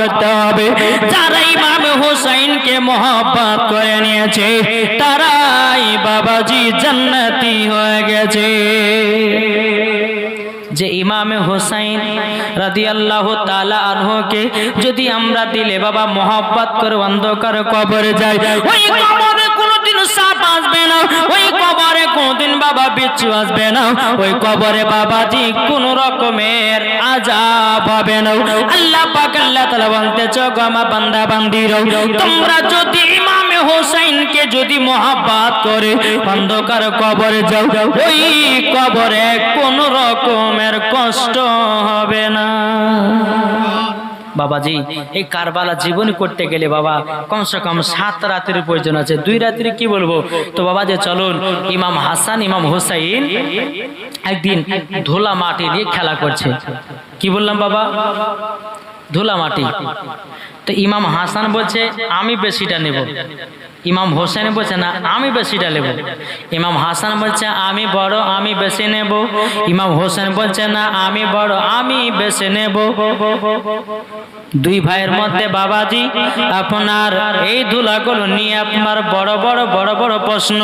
করতে হবে। যারা ইমাম হুসাইনকে মহব্বত করে নিয়েছে তারাই বাবাজি জান্নাতি হয়ে গেছে। যে ইমামে হুসাইন রাদিয়াল্লাহু তাআলা আনহুকে যদি আমরা দিলে বাবা মহব্বত করে অন্ধকার কবরে যাই, ওই কবরে কোনোদিন সাপ আসবে না, ওই কবরে কোনোদিন বাবা বিচ্ছু আসবে না, ওই কবরে বাবাজি কোন রকমের আযাব হবে না। আল্লাহ পাক আল্লাহ তাআলা বলতেছে গো আমার বান্দা বান্দিরা, তোমরা যদি ইমামে হুসাইনকে যদি মহব্বত করে অন্ধকার কবরে যাও, ওই কবরে কোন রকমের কষ্ট হবে না। বাবাজি এই কারবালা জীবনী করতে গেলে বাবা কমসে কম 7 রাতের প্রয়োজন আছে, 2 রাত্রি কি বলবো। তো বাবা যে চলুন, ইমাম হাসান ইমাম হুসাইন একদিন ধুলা মাটি দিয়ে খেলা করছে। কি বললাম বাবা? ধুলা মাটি। তো ইমাম হাসান বলছে আমি বেশিটা নেব, ইমাম হোসেন বলছে না আমি বেশিটা নেব। ইমাম হাসান বলছে আমি বড়, আমি বেশি নেব। ইমাম হোসেন বলছে না আমি বড়, আমি বেশি নেব। 2 ভাইয়ের মধ্যে বাবাজি আপনার এই ধুলাগুলো নিয়ে আপনার বড় বড় প্রশ্ন।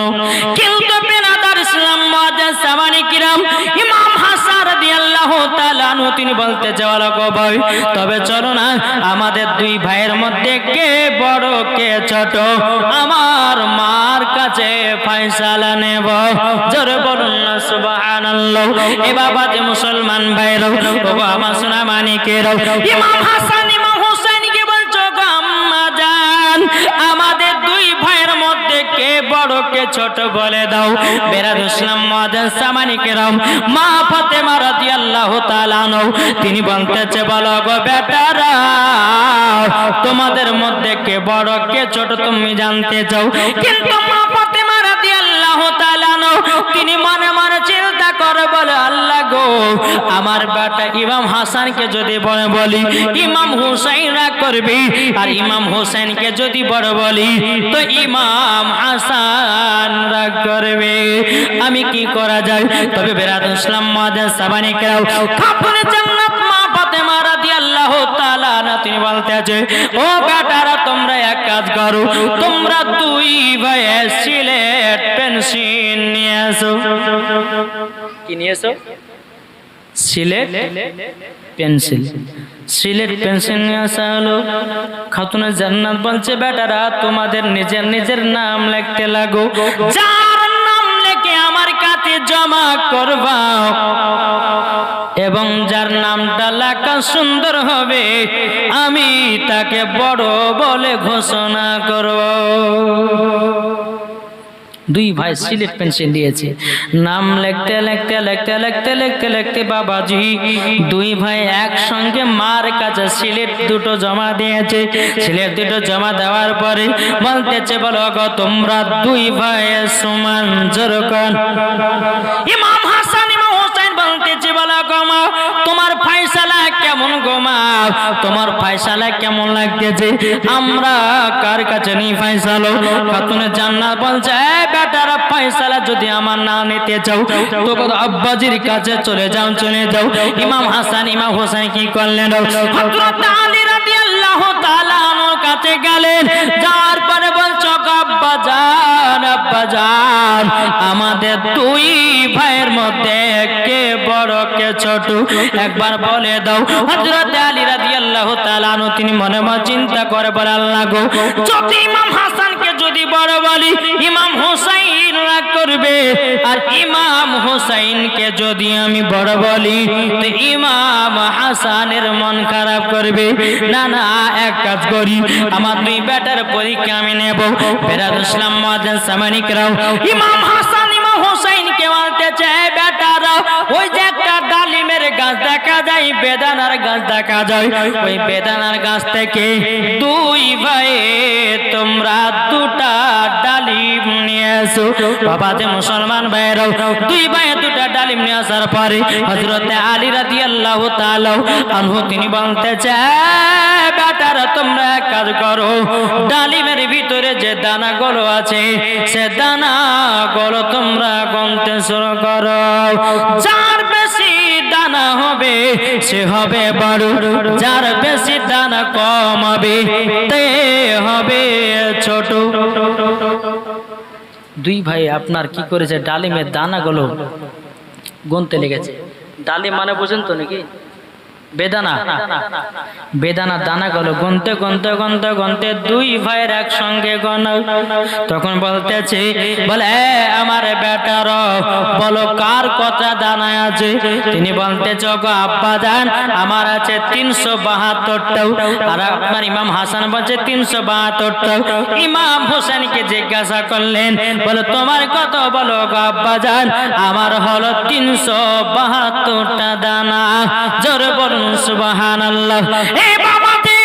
কিন্তু বেনাদার ইসলাম মুআজ্জাজ সামানি কিরাম ইমাম হাসান রাদিয়াল্লাহু তাআলা আনহু তিনি বলতে যাওয়ার গো ভাই, তবে চলো না আমাদের 2 ভাইয়ের মধ্যে কে বড় কে ছোট আমার মার কাছে ফয়সালা নেব। জোরে বলুন না সুবহানাল্লাহ। এ বাবা যে মুসলমান ভাইরা ও আমার সোনা মানিকেরা, ইমাম হাসান ইমাম হুসাইনকে বলছো গো আম্মা জান আমাদের 2 ভাইয়ের মধ্যে কে বড় কে ছোট বলে দাও। বেরাদ ইসলাম মুআজ্জাজ সামানি কেরাম মা ফাতেমা রাদিয়াল্লাহু তাআলা আনহা তিনি বলতেছে বলো গো বেটারা তোমাদের মধ্যে কে বড় কে ছোট তুমি জানতে চাও। কিন্তু মা ফাতেমা রাদিয়াল্লাহু তাআলা আনহা তিনি মনে মনে চিন্তা করে বলে আল্লাহ গো আমার বেটা ইমাম হাসানকে যদি বড় বলি ইমাম হুসাইন রাগ করবে, আর ইমাম হুসাইনকে যদি বড় বলি তো ইমাম হাসান রাগ করবে। আমি কি করা যায়? তবে বেরাদ ইসলাম মুআজ্জাজ সাবানি কেরাও খাপনে জান্নাত মা ফাতেমা রাদিয়াল্লাহু তাআলা আনহা তিনি বলতেছে ও বেটারা তোমরা এক কাজ করো, তোমরা 2 ভাই সিলেট পেন্সিল নিয়ে আসো। কি নিয়ে এসো? সিলেট পেন্সিল। সিলেট পেন্সিল নিয়ে আসা হলো। খাতুনে জান্নাত বলছে বেটারা তোমাদের নিজের নিজের নাম লিখতে লাগো, যার নাম লিখে আমার কাছে জমা করবা এবং যার নামটা লেখা সুন্দর হবে আমি তাকে বড় বলে ঘোষণা করব। 2 ভাই সিলেট পেন্সিল দিয়েছে, নাম লিখতে লিখতে লিখতে লিখতে লিখতে লিখতে বাবাজি 2 ভাই একসঙ্গে মার কাছে সিলেট 2টো জমা দিয়েছে। সিলেট 2টো জমা দেওয়ার পরে বলতেছে বলো গো তোমরা 2 ভাই সমান জোরকন। ইমাম হাসান ইমাম হোসেন বলতেছে বলো গো মা তোমার ফয়সালা কেমন গো মা, তোমার ফয়সালা কেমন লাগতেছে? আমরা কার কাছে নি ফয়সালা? খাতুনে জান্নাত বলছে বেটারা ফয়সালা যদি আমার না নিতে চাও তো আব্বাজির কাছে চলে যাও চলে যাও। ইমাম হাসান ইমাম হোসেন কি করলেন? হযরত আলী রাদিয়াল্লাহু তাআলা আনহুর কাছে গেলেন। যাওয়ার পরে বলছো আব্বা জান আমাদের 2 ভাইয়ের মধ্যে কে বড় কে ছোট একবার বলে দাও। হযরত আলী রাদিয়াল্লাহু তাআলা আনহু তিনি মনে মনে চিন্তা করে বলে আল্লাহ গো যদি ইমাম হাসানকে যদি বড় বলি ইমাম হুসাইন রাগ করবে, আর ইমাম হুসাইনকে যদি আমি বড় বলি তো ইমাম হাসানের মন খারাপ করবে। না না এক কাজ করি আমার 2 বেটার পরীক্ষা আমি নেব। বেরাদ ইসলাম মুআজ্জাজ সামানি কেরাও ইমাম হাসান ইমাম হুসাইনকে বলতে চায় বেটারা ওই যে একটা ডালিমের গাছ দেখা যায়, বেদানার গাছ দেখা যায়, ওই বেদানার গাছ থেকে 2 ভাই তোমরা 2টা ডালিম নিয়ে আসো। বাবা যে মুসলমান ভাইরাও 2 ভাই 2টা ডালিম নিয়ে আসার পরে হযরত আলী রাদিয়াল্লাহু তাআলা আনহু তিনি বলতে চায় বেটারা তোমরা এক কাজ করো, ডালিমের ভিতরে যে দানাগুলো আছে সে দানাগুলো তোমরা গুনতে শুরু করো। যার বেশি দানা হবে সে হবে বড়, যার বেশি দানা কম হবে তে হবে ছোট। দুই ভাই আপনার কি করেছে, ডালিমের দানাগুলো গুনতে লেগেছে। ডালিম মানে বুঝেন তো নাকি? বেদানা, বেদানা দানাগুলো গুনতে গুনতে গুনতে গুনতে দুই ভাইয়ের একসঙ্গে গণ। তখন বলতেছে, বলে আমার বেটার বলো কার কত দানা আছে? তিনি বলতেছে, গো আব্বা জান আমার আছে 372টাও। আর আপনার ইমাম হাসান বলছে 372টাও। ইমাম হোসেনকে জিজ্ঞাসা করলেন, বলো তোমার কত? বলো গো আব্বা জান আমার হলো 372টা দানা। জোরে বলুন সুবহানাল্লাহ। এই বাবাজি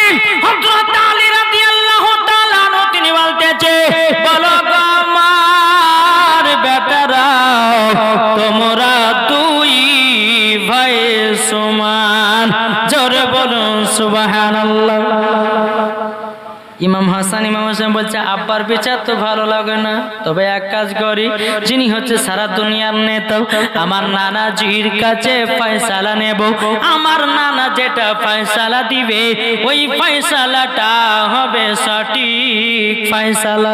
হযরত আলী রাদিয়াল্লাহু তাআলা আনহু তিনি বলতেছে, বলো গো আমার বেটারা তোমরা দুই ভাই সমান। জোরে বলুন সুবহানাল্লাহ। ইমাম হাসান ইমাম হোসেন বলছে, আব্বার বিচার তো ভালো লাগে না, তবে এক কাজ করি, যিনি হচ্ছে সারা দুনিয়ার নেতা, আমার নানাজির কাছে ফয়সালা নেব। আমার নানা যেটা ফয়সালা দিবে ওই ফয়সালাটা হবে সঠিক ফয়সালা।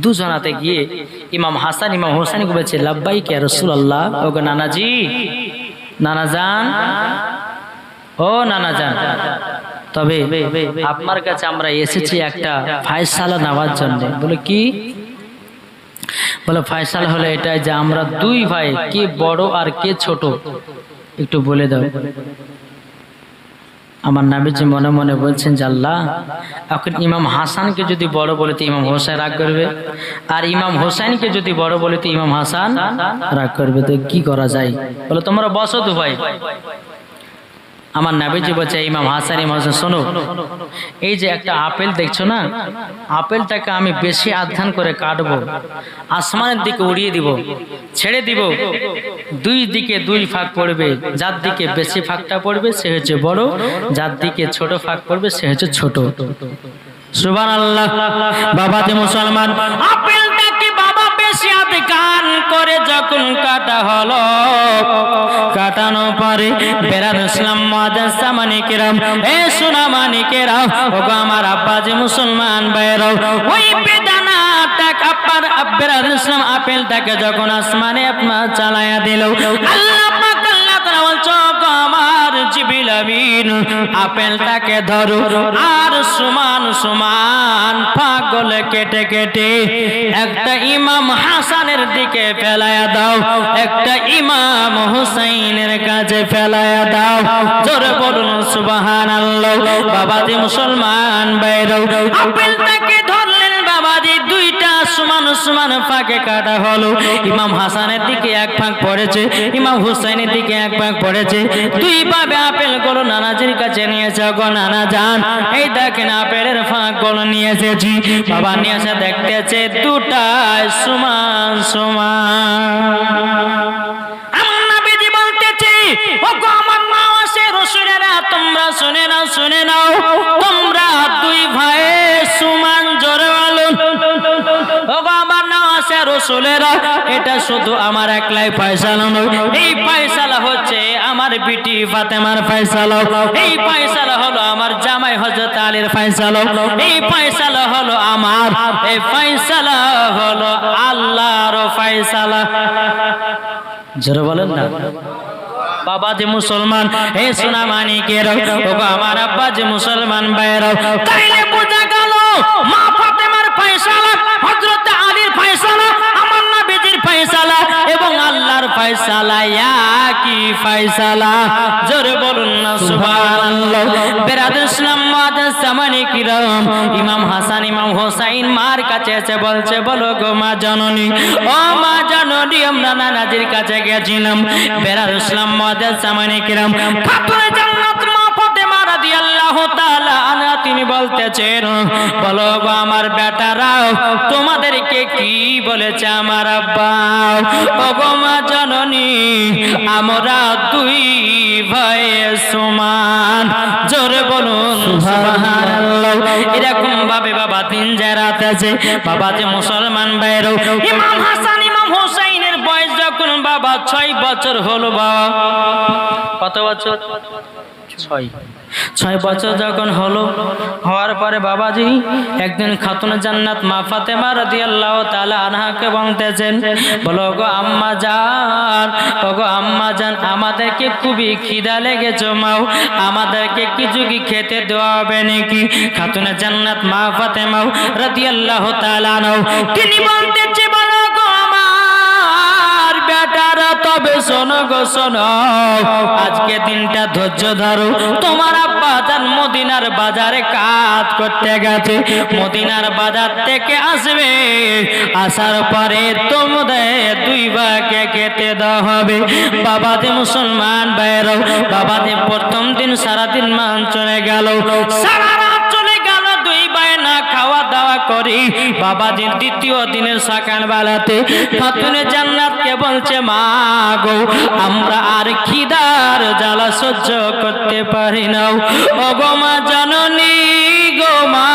দুজনাতে গিয়ে ইমাম হাসান ইমাম হোসেন বলছে, লাব্বাইক ইয়া রাসূলুল্লাহ। ওগো নানাজি, নানা জান, ও নানা জান, তবে আপনার কাছে আমরা এসেছি একটা ফয়সালা নেওয়ার জন্য। বলে কি? বলে ফয়সালা হলো এটা যে আমরা দুই ভাই, কে বড় আর কে ছোট একটু বলে দাও। আমার নবীজি মনে মনে বলছেন যে আল্লাহ, এখন ইমাম হাসানকে যদি বড় বলে তো ইমাম হোসেন রাগ করবে, আর ইমাম হোসেনকে যদি বড় বলে তো ইমাম হাসান রাগ করবে, তো কি করা যায়? বলে তোমরা বসো তো ভাই। আমার নবীজি বলছে, ইমাম হাসান ইমাম হোসেন শোনো, এই যে একটা আপেল দেখছো না, আপেলটাকে আমি বেশি আধ্যান করে কাটবো, আসমানের দিকে উড়িয়ে দিব, ছেড়ে দিব, দুই দিকে দুই ফাঁক পড়বে, যার দিকে বেশি ফাঁকটা পড়বে সে হচ্ছে বড়, যার দিকে ছোট ফাঁক পড়বে সে হচ্ছে ছোট। সুবহানাল্লাহ। বাবাজি মুসলমান, আপেলটাকে বাবা বেশি আধ্যান করে যখন কাটা হলো, কাটানো পরে বেরান ইসলাম মুআজ্জাজ সামানিকেরাম, এ সোনা মানিকেরাম, ওগো আমার আব্বাজি মুসলমান ভাইরাও, ওই বেদানাটা আপনার বেরান ইসলাম আপেলটাকে যখন আসমানে আপনার চালায়া দিল, আল্লাহ পাক আল্লাহ তাআলা বলছো, আমার জিবরিল আমিন আপেলটাকে ধরো আর সমান সমান পাগলে কেটে কেটে একটা ইমাম হাসানের দিকে ফেলায়া দাও, একটা ইমাম হুসাইনের কাছে ফেলায়া দাও। জোরে বলুন সুবহানাল্লাহ। বাবাজি মুসলমান ভাইরাও, আপেলটাকে ধরলেন বাবাজি, দুইটা সমান সমান ফাঁকে কাটা হলো। ইমাম হাসানের দিকে এক ফাঁক পড়েছে, ইমাম হুসাইনের দিকে এক ফাঁক পড়েছে। দুই ভাবে আপেল গুলো নানাজির কাছে নিয়েছে। গো নানা জান, এই দেখেন আপেলের ফাঁক গুলো নিয়ে এসেছি। বাবা নিয়ে এসে দেখতেছে দুটাই সমান সমান। আমার নবীজি বলতেছে, ও গো আমার নওয়াসে রাসূলেরা, তোমরা শুনে নাও, শুনে নাও, তোমরা দুই ভাই সমান। জোরে বলুন। ও গো আমার নওয়াসে রাসূলেরা, এটা শুধু আমার একলাই ফয়সালা নয়, এই ফয়সালা হচ্ছে আমার বিটি ফাতেমার ফয়সালা, এই ফয়সালা হলো আমার জামাই হযরত আলীর ফয়সালা, এই ফয়সালা হলো আমার, এই ফয়সালা হলো আল্লাহর ফয়সালা। জোরে বলেন না। বাবাজি মুসলমান, হে সোনা মানিকেরাও, ওগো আমার আব্বাজি মুসলমান ভাইরাও, তাইলে বোঝা গেল মা ফাতেমার ফয়সালা, হযরত আলীর ফয়সালা, আমার নবীজির ফয়সালা এবং আল্লাহর ফয়সালা একই ফয়সালা। জোরে বলুন না সুবহানাল্লাহ। বেরাদর ইসলাম মুআজ্জাজ সামানিকেরাম, ইমাম হাসান ইমাম হোসাইন মার কাছে এসে বলছে, বলো গো মা জননী, ও মা জননী, আমরা নানাজির কাছে গেছিলাম। বেরাদর ইসলাম মুআজ্জাজ সামানিকেরাম, খাতুনে জান্নাত মা ফাতেমা রাদিয়াল্লাহু তাআলা আনহা তিনি বলতেছেন, বলো গো আমার বেটারাও, তোমাদেরকে কি বলেছে আমার আব্বা? ও গো মা জননী, আমরা দুই ভাই সমান। জোরে বলুন সুবহানাল্লাহ। এরকম ভাবে বাবা দিন যায় রাত আছে। বাবা যে মুসলমান ভাইরাও, ইমাম হাসান ইমাম হোসাইনের বয়স যখন বাবা বাবা 6 বছর হলো বাবা। কত বছর? 6 বছর যখন হলো, হওয়ার পরে বাবাজি একদিন খাতুনে জান্নাত মা ফাতেমা রাদিয়াল্লাহু তাআলা আনহাকে বলতেছেন, বলো গো আম্মা জান, ওগো আম্মা জান, আমাদেরকে খুবই খিদা লেগেছে মাও, আমাদেরকে কিছু কি খেতে দেওয়া হবে নাকি? খাতুনে জান্নাত মা ফাতেমা রাদিয়াল্লাহু তাআলা আনহা তিনি বলতেছে, বলো গো আমার বেটারা, তবে শোনো গো শোনো, আজকে দিনটা ধৈর্য ধরো। তোমার আব্বা জান মদিনার বাজারে কাজ করতে গেছে, মদিনার বাজার থেকে আসবে, আসার পরে তোমাদের 2 ভাগে খেতে দেওয়া হবে। বাবাজি মুসলমান ভাইরাও, বাবাজি প্রথম দিন সারাদিন মান চলে গেল, সারা রাত চলে গেল, 2 ভাই না খাওয়া দাওয়া করি। বাবাজি দ্বিতীয় দিনের সকাল বেলাতে খাতুনে জান্নাতকে বলছে, মা গো আমরা আর খিদার জ্বালা সহ্য করতে পারি না, ও গো মা জননী গো মা,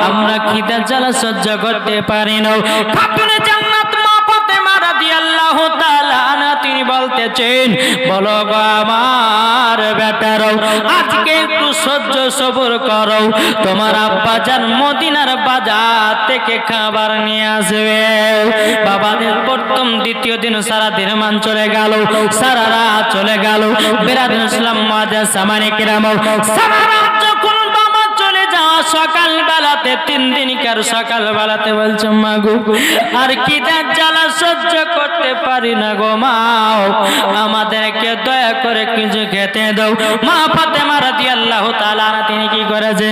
আমরা খিদার জ্বালা সহ্য করতে পারি না। খাতুনে জান্নাত মা ফাতেমা রাদিয়াল্লাহু তাআলা আনহা তিনি বলতেছেন, বলো গো আমার বেটারাও, আজকে একটু সহ্য সবর করো, তোমার আব্বা জান মদিনার বাজার থেকে খাবার নিয়ে আসবে। বাবাদের প্রথম দ্বিতীয় দিন সারা দিন মান চলে গেল, সারা রাত চলে গেল। বেরাদুল ইসলাম মাদার সামানে কিরাম, সারা রাত যখন বাবা চলে যাওয়া, সকাল বেলাতে 3 দিনকার সকাল বেলাতে বলছে, মা গো আর খিদার জ্বালা সহ্য করতে পারি না গো মা, আমাদেরকে দয়া করে কিছু খেতে দাও। মা ফাতেমা রাদিয়াল্লাহু তাআলা তিনি কি করেছে,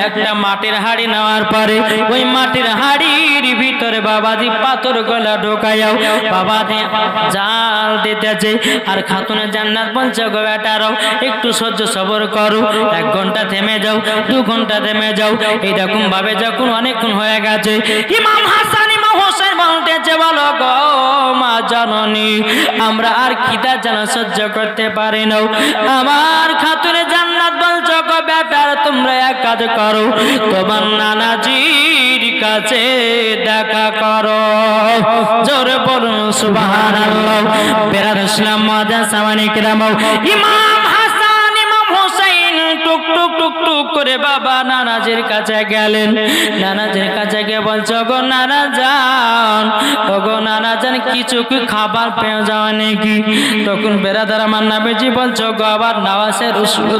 একটা মাটির হাড়ি নেওয়ার পরে ওই মাটির হাড়ির ভিতরে বাবাজি পাথর গলা ঢোকাইয়াও বাবাজি জাল দিতেছে। আর খাতুনে জান্নাত বলছে, গো বেটারাও একটু সহ্য সবর করো, 1 ঘন্টা থেমে যাও, 2 ঘন্টা থেমে যাও। এইরকম ভাবে যখন অনেকক্ষণ হয়ে গেছে, ইমাম হাসান ইমাম হোসেন বলতেছে, বলো গো মা জননী, আমরা আর খিদা জ্বালা সহ্য করতে পারি না। আমার খাতুনে জান্নাত বলছো, গো বেটার তোমরা এক কাজ করো, তোমার নানাজির কাছে দেখা করো। জোরে বলুন সুবহানাল্লাহ। বেরাদ ইসলাম মাদার সামানি কিরাম, ইমাম হাসান ইমাম হোসেন টুক টুক টুক টুক করে বাবা নানাজির কাছে গেলেন। নানাজির কাছে গিয়ে বলছো, গো নানা জান, ও গো নানা জান, কিছু কি খাবার পেয়ে যাওয়া নাকি? তখন বেরাদার আমার নবীজি বলছো, গো আবার নওয়াজের রাসূল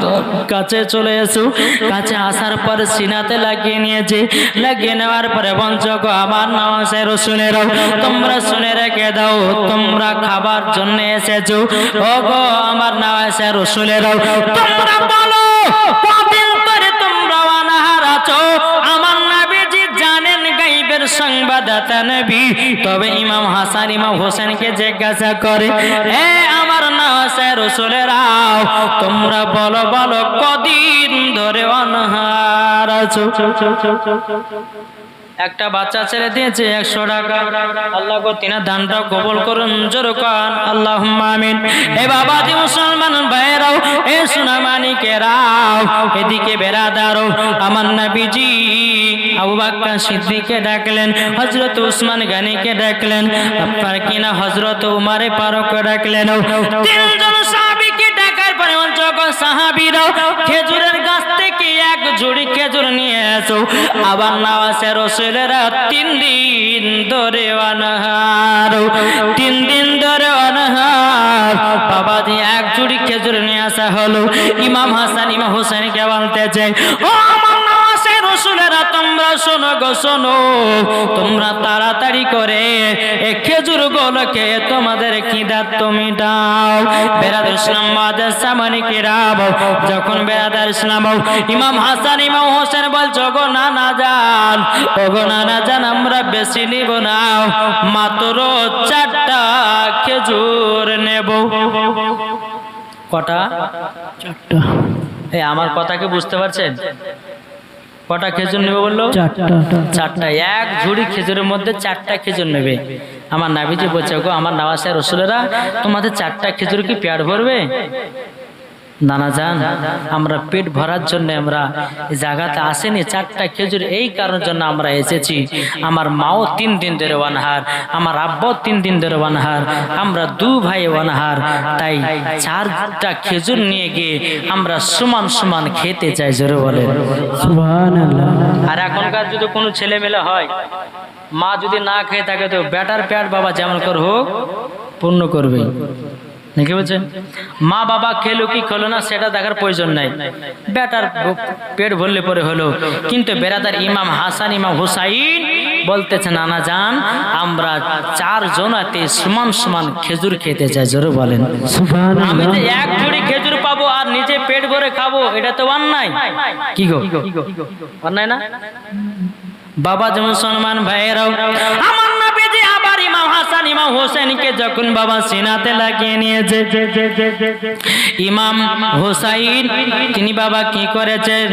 কাছে চলে এসো। কাছে আসার পর সিনাতে লাগিয়ে নিয়েছে, লাগিয়ে নেওয়ার পরে বলছো, গো আমার নওয়াজের রাসূলেরাও, তোমরা শুনে রেখে দাও, তোমরা খাবার জন্য এসেছো। ও গো আমার নওয়াজের রাসূলেরাও, তোমরা বলো কদিন ধরে তোমরা অনাহার আছো? আমার নবীজি জানেন গায়বের সংবাদদাতা নবী। তবে ইমাম হাসান ইমাম হোসেনকে জিজ্ঞাসা করে, এ আমার নওয়াজের রাসূলেরাও, তোমরা বলো বলো কদিন ধরে অনাহার আছো? একটা বাচ্চা ছেলে দিয়েছে 100 টাকা, আল্লাহ গো তিনা দানটা কবুল করুন, জোরে কান আল্লাহুম্মা আমিন। এ বাবাজি মুসলমান ভাইরাও, এ সোনামানিকেরাও, এদিকে বেরাদারও, আমার নবীজি আবু বকর সিদ্দিককে ডাকলেন, হযরত উসমান গনিকে ডাকলেন, আপনার কিনা হযরত উমারে ফারুককে ডাকলেন। 3 জন সাহাবীকে ডাকার পরে যখন সাহাবীরাও খেজুরের গাছ থেকে 1 ঝুড়ি খেজুর নিয়ে এসো। আবার নওয়াজের রাসূলেরা 3 দিন ধরে অনাহার, 3 দিন ধরে অনাহার। বাবাজি 1 ঝুড়ি খেজুর নিয়ে আসা হলো। ইমাম হাসান ইমাম হোসেনকে বলতে চাই, ও আমার নওয়াজের রাসূলেরা, তোমরা শোনো গো শোনো, তোমরা তাড়াতাড়ি করে এই খেজুর গুলোকে তোমাদের খিদা মিটাও। বেরাদার ইসলাম মাদার সামানি কিরাম, যখন বেরাদার ইসলাম ইমাম হাসান ইমাম হোসেন বলছো, গো নানা জান, ও গো নানা জান, আমরা বেশি নিব না, মাত্র 4টা খেজুর নেব। কটা? 4টা। এই আমার কথা কি বুঝতে পারছেন? কটা খেজুর নেবে বললো? 4টা। 1 ঝুড়ি খেজুরের মধ্যে 4টা খেজুর নেবে। আমার নবীজি বলছে, গো আমার নওয়াজের রাসূলেরা, তোমাদের 4টা খেজুর কি পেট ভরবে? নানা যান, আমরা পেট ভরার জন্য আমরা এই জায়গাতে আসেনি, 4টা খেজুর এই কারণের জন্য আমরা এসেছি। আমার মাও 3 দিন ধরে অনাহার, আমার আব্বাও 3 দিন ধরে অনাহার, আমরা 2 ভাই অনাহার, তাই 4টা খেজুর নিয়ে গিয়ে আমরা সমান সমান খেতে চাই। জোরে বলে সুবহানাল্লাহ। আর এখনকার যদি কোনো ছেলে মেলে হয়, মা যদি না খেয়ে থাকে তো বেটার পেট বাবা যেমন করে হোক পূর্ণ করবে, নাকি বলছেন? মা বাবা খেলো কি খেলো না সেটা দেখার প্রয়োজন নাই, বেটার পেট ভরলে পরে হলো। কিন্তু বেরাদার ইমাম হাসান ইমাম হুসাইন বলতেছে, নানা যান আমরা 4 জনাতে সমান সমান খেজুর খেতে চাই। জোরে বলেন সুবহানাল্লাহ। আমি তো 1 ঝুড়ি খেজুর পাবো আর নিজে পেট ভরে খাবো, এটা তো অন্যায়। কি গো, অন্যায় না বাবা? যেমন সম্মান ভাইয়েরাও, আমার নবীজি আবার ইমাম হাসান ইমাম হোসেনকে যখন বাবা সিনাতে লাগিয়ে নিয়েছে, ইমাম হোসাইন তিনি বাবা কি করেছেন,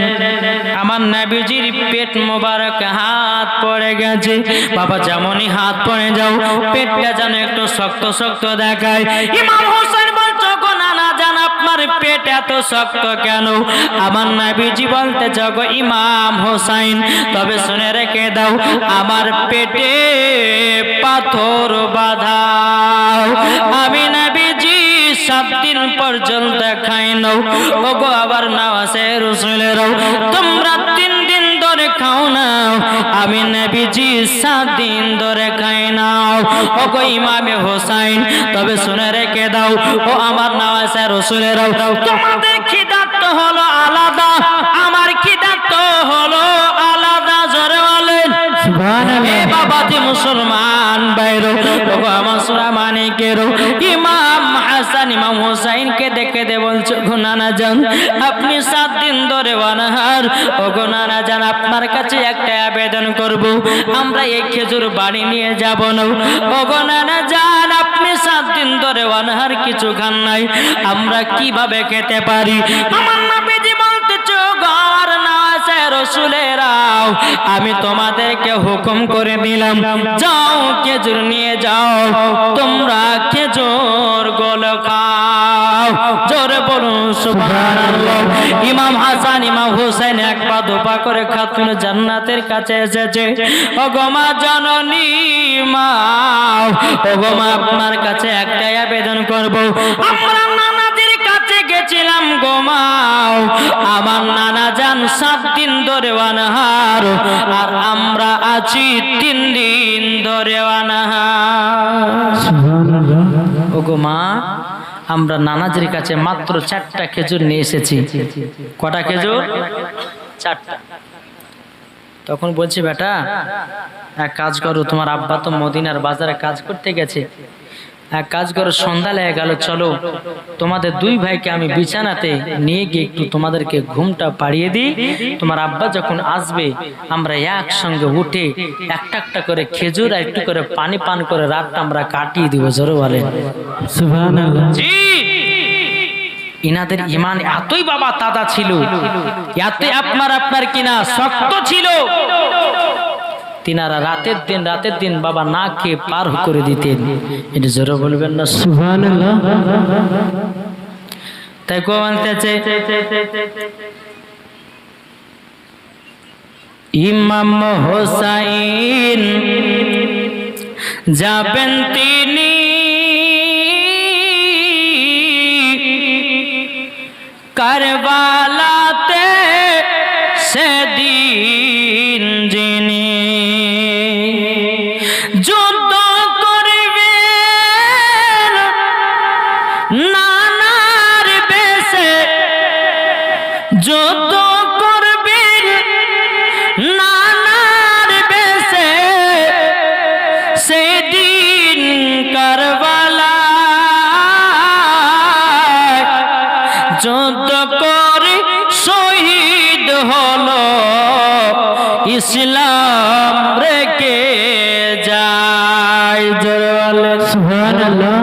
আমার নবীজির পেট মোবারক হাত পড়ে গেছে। বাবা যেমনই হাত পড়ে যাও পেটটা যেন একটু শক্ত শক্ত দেখায়। ইমাম হোসেন বলছো, গো নানা জান আপনার পেট এত শক্ত কেন? আমার নবীজি বলতে গো ইমাম হোসাইন তবে শুনে রেখে দাও, আমার পেটে পাথর বাঁধা, আমি নবীজি 7 দিন পর্যন্ত খাই নাও। ও গো আবার নওয়াজে রাসূলেরাও তোমরা 3 দিন ধরে খাও না, আমি নবীজি 7 দিন ধরে খাই নাও। ও গো ইমামে হোসাইন তবে শুনে রেখে দাও, ও আমার নওয়াজে রাসূলেরাও তোমাদের খিদাত হলো আলাদা, আমার খিদাত হলো আলাদা। জোরে বলেন সুবহানাল্লাহ। বাবাজি মুসলমান বাইরো, ওগো আমার সূরা মানিকেরও ইমাম হাসান ইমাম হুসাইনকে দেখে দে বলছো, গো নানা জান আপনি 7 দিন ধরে অনাহার, ওগো নানা জান আপনার কাছে একটা আবেদন করব, আমরা এই খেজুর বাড়ি নিয়ে যাব না। ওগো নানা জান আপনি 7 দিন ধরে অনাহার, কিছু খান নাই, আমরা কিভাবে খেতে পারি? আমার নবীজি বলতেছো, ঘর নওয়াজে রাসূলেরাও আমি তোমাদেরকে হুকুম করে দিলাম, যাও খেজুর নিয়ে যাও, তোমরা খেজুর গুলো খাও। জোরে বলুন সুবহানাল্লাহ। ইমাম হাসান ইমাম হুসাইন 1 পা 2 পা করে খাতুন জান্নাতের কাছে এসেছে। ওগো মা জননী মা, ওগো মা আপনার কাছে একটাই আবেদন করব, আমরা নানাজির কাছে গেছিলাম গো মা, আমার নানা জান 7 দিন ধরে অনাহার, আর আমরা আছি 3 দিন ধরে অনাহার। সুবহানাল্লাহ। ওগো মা আমরা নানাজির কাছে মাত্র 4টা খেজুর নিয়ে এসেছি। কটা খেজুর? 4টা। তখন বলছি, বেটা এক কাজ করো, তোমার আব্বা তো মদিনার বাজারে কাজ করতে গেছে, এক কাজ করো সন্ধ্যা লেগে গেল, চলো তোমাদের 2 ভাইকে আমি বিছানাতে নিয়ে গিয়ে একটু তোমাদেরকে ঘুমটা পাড়িয়ে দিই, তোমার আব্বা যখন আসবে আমরা একসঙ্গে উঠে একটা একটা করে খেজুর আর একটু করে পানি পান করে রাতটা আমরা কাটিয়ে দিব। জোরে বলে সুবহানাল্লাহ। জি, ইনাদের ঈমান এতই বাবা তাজা ছিল, এতই আপনার কিনা শক্ত ছিল, তিনারা রাতের দিন বাবা না খেয়ে পার করে দিতেন। এটা জোরে বলবেন না সুবহানাল্লাহ। তাই কো বলতেছে ইমাম হোসাইন যাবেন তিনি কারবালাতে, সেদিন যিনি যুদ্ধ করবেন নানার বেশে, যুদ্ধ করবেন নানার বেশে, সেদিন কারবালায় যুদ্ধ করে শহীদ হলো, ইসলাম রেখে যায়। সুবহানাল্লাহ।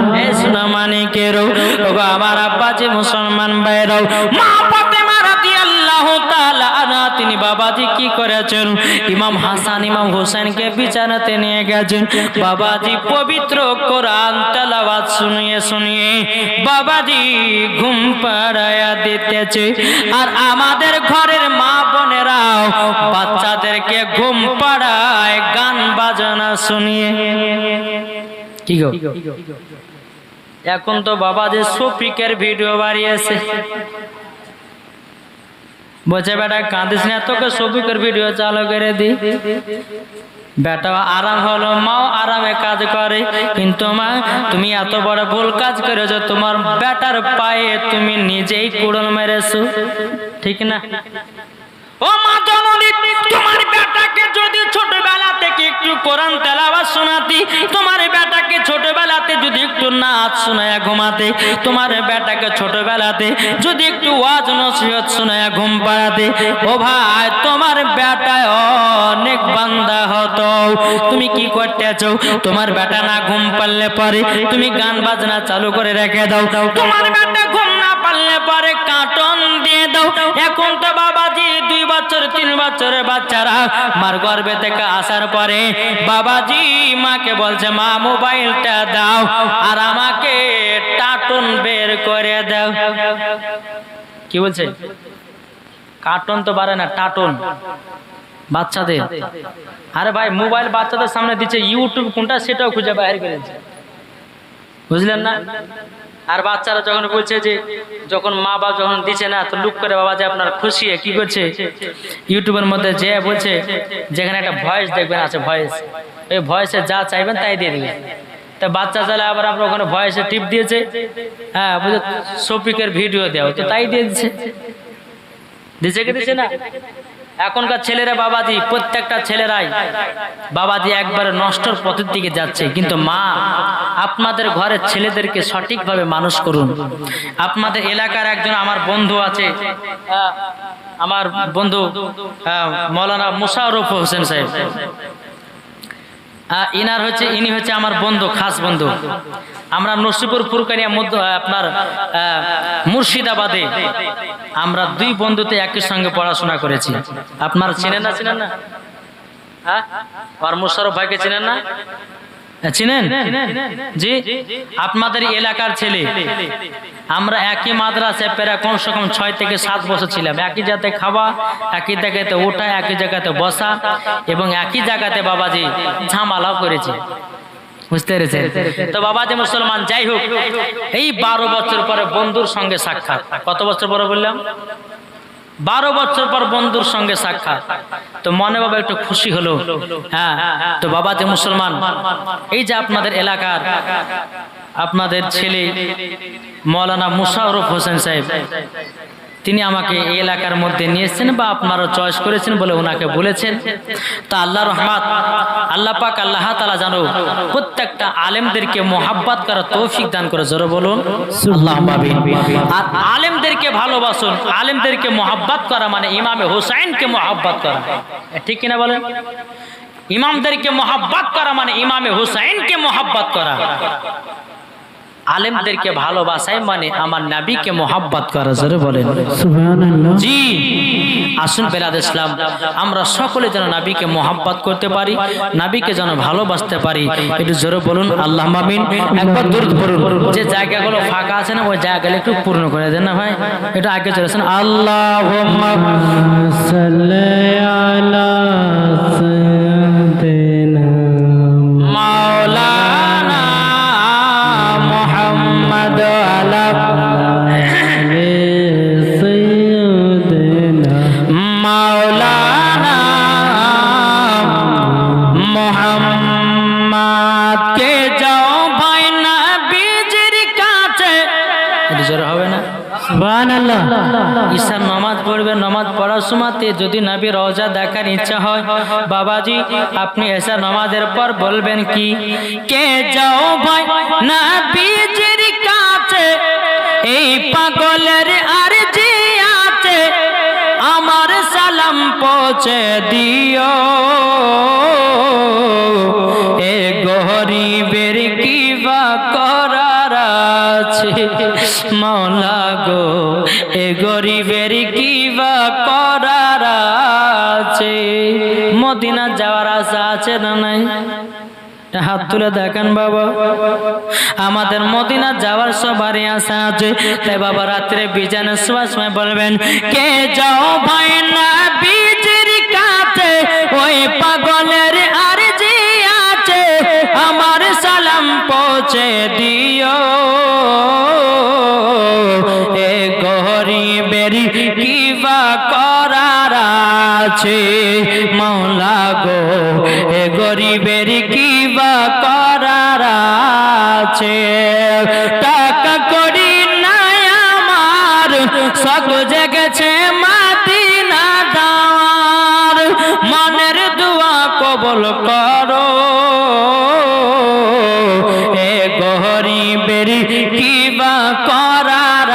মানিকেরও ওগো আমার আব্বাজি মুসলমান ভাইরাও, মা ফাতেমা রাদিয়াল্লাহু তাআলা আনহা তিনি বাবা বাবাজি কি করেছেন, ইমাম হাসান ইমাম হোসেনকে বিছানাতে নিয়ে গেছেন। বাবাজি পবিত্র কোরআন তেলাওয়াত শুনিয়ে শুনিয়ে বাবাজি ঘুম পাড়ায়া দিতেছে। আর আমাদের ঘরের মা বোনেরাও বাচ্চাদেরকে ঘুম পাড়ায় গান বাজনা শুনিয়ে। কি গো, এখন তো বাবাজি শফিকের ভিডিও বাড়িয়েছে, বলছে বেটা কাঁদিস না, তোকে শফিকের ভিডিও চালু করে দি। বেটা আরাম হলো, মাও আরামে কাজ করে, কিন্তু মা তুমি এত বড় ভুল কাজ করেছো, তোমার বেটার পায়ে তুমি নিজেই কুড়ুল মেরেছো, ঠিক না? ও মা জননী, তোমার বেটাকে যদি ছোটবেলা থেকে একটু কোরআন তেলাওয়াত শোনাতি, তোমার বেটাকে ছোটবেলাতে যদি একটু নাচ শোনায়া ঘুমাতে, তোমার বেটাকে ছোটবেলাতে যদি একটু ওয়াজ নসিহত শোনায়া ঘুম পাড়াতে, ও ভাই তোমার বেটায় অনেক বান্দা হতো। তুমি কি করতেছো? তোমার বেটা না ঘুম পারলে পরে তুমি গান বাজনা চালু করে রেখে দাও, তোমার বেটা ঘুম না পারলে পরে কার্টুন দিয়ে দাও। এখন তো বাবাজি 2 বছর 3 বছরের বাচ্চারা মার গর্ভে থেকে আসার পরে বাবাজি মাকে বলছে মা মোবাইলটা দাও আর আমাকে কার্টুন বের করে দাও। কি বলছে? কার্টুন তো পারে না, টাটুন বাচ্চাদের। আরে ভাই মোবাইল বাচ্চাদের সামনে দিচ্ছে, ইউটিউব কোনটা সেটাও খুঁজে বাইরে করেছে, বুঝলেন না? আর বাচ্চারা যখন বলছে যে যখন মা বাবা যখন দিচ্ছে না, তো লুক করে বাবা যে আপনার খুশি কি করছে, ইউটিউবের মধ্যে যে বলছে যেখানে একটা ভয়েস দেখবেন আছে, ভয়েস, ওই ভয়েসে যা চাইবেন তাই দিয়ে দিবেন। তা বাচ্চা চাইলে আবার আপনার ওখানে ভয়েসে টিপ দিয়েছে, হ্যাঁ বুঝে শফিকের ভিডিও দেওয়া, তো তাই দিয়ে দিচ্ছে, দিচ্ছে কি দিচ্ছে না? এখনকার ছেলেরা বাবাজি, প্রত্যেকটা ছেলেরাই বাবাজি একবারে নষ্টর পথের দিকে যাচ্ছে। কিন্তু মা আপনাদের ঘরের ছেলেদেরকে সঠিকভাবে মানুষ করুন। আপনাদের এলাকার একজন আমার বন্ধু আছে, আমার বন্ধু মৌলানা মুশাররফ হোসেন সাহেব, ইনি হচ্ছে আমার বন্ধু, খাস বন্ধু। আমরা নসিপুর ফুরকানিয়া মধ্য আপনার মুর্শিদাবাদে আমরা 2 বন্ধুতে একই সঙ্গে পড়াশোনা করেছি। আপনারা চিনেন না? হ্যাঁ, আর মুশাররফ ভাইকে চিনেন না? চিনেন? জি, আপনাদের এলাকার ছেলে। আমরা একই মাদ্রাসায় প্রায় কমসে কম 6 থেকে 7 বছর ছিলাম। একই জায়গাতে খাওয়া, একই জায়গাতে ওঠা, একই জায়গাতে বসা এবং একই জায়গাতে বাবাজি ঝামেলাও করেছি, বুঝতে পেরেছেন? তো বাবাজি মুসলমান, যাই হোক, এই 12 বছর পরে বন্ধুর সঙ্গে সাক্ষাৎ। কত বছর পরে বললাম? 12 বছর পর বন্ধুর সঙ্গে সাক্ষাৎ। তো মনে বাবা একটু খুশি হলো। হ্যাঁ, তো বাবাজি মুসলমান, এই যে আপনাদের এলাকার আপনাদের ছেলে মৌলানা মুশাররফ হোসেন সাহেব, তিনি আমাকে এই এলাকার মধ্যে নিয়েছেন বা আপনারা চয়েস করেছেন বলে ওনাকে বলেছেন। তা আল্লাহর রহমত, আল্লাহ পাক আল্লাহ তাআলা জানো প্রত্যেকটা আলেমদেরকে মোহাব্বত করার তৌফিক দান করে। জোরে বলুন আল্লাহুম্মা আমিন। আর আলেমদেরকে ভালোবাসুন। আলেমদেরকে মোহাব্বত করা মানে ইমামে হুসাইনকে মোহাব্বত করা, ঠিক কিনা বলেন? ইমামদেরকে মোহাব্বত করা মানে ইমামে হুসাইনকে মোহাব্বত করা। আলেমদেরকে ভালোবাসাই মানে আমার নবীকে মোহাব্বত করা। জোরে বলেন সুবহানাল্লাহ। জি, আসুন বেলাদ ইসলাম, আমরা সকলে যেন নবীকে মোহাব্বত করতে পারি, নবীকে যেন ভালোবাসতে পারি। একটু জোরে বলুন আল্লাহুম্মা আমিন। একবার দরুদ পড়ুন। যে জায়গাগুলো ফাঁকা আছে না, ওই জায়গাগুলো একটু পূর্ণ করে দেন না ভাই, এটা আগে চলেছেন। আল্লাহুম্মা সাল্লি আলা সাইয়্যিদিনা মাওলানা মুহাম্মদ আলা সাইয়্যিদিনা মাওলানা মুহাম্মদ কে যাও ভাই নবীজির কাছে। এটা জোরে হবে না? সুবহানাল্লাহ। ঈশার নামাজ পড়বে, নামাজ পড়ার সময়তে যদি নবী রওজা দেখার ইচ্ছা হয় বাবাজি, আপনি ঈশার নামাজের পর বলবেন কি, কে যাও ভাই নবীজির কাছে, এই পাগলের আরজি আছে, আমার সালাম পৌঁছে দিও, এ গরিবের কি বা করার আছে মাওলা গো, এ গরিবের কি বা করার আছে না নাই? হাত তুলে দেখেন বাবা। আমাদের মদিনা যাওয়ার সবারই আশা আছে, তাই বাবা রাত্রে বিজানের সময় বলবেন, কে যাও ভাই না বীজের কাছে, ওই পাগলের আরজি আছে, আমার সালাম পৌঁছে দিও। এ গরিবের কি বা করার আছে মাওলা গো, এ গরিবের কি বা করার আছে। টাকা করি নাই আমার, সব জেগেছে মদিনা যাওয়ার, মনের দোয়া কবুল করো। এ গরিবের কি বা করার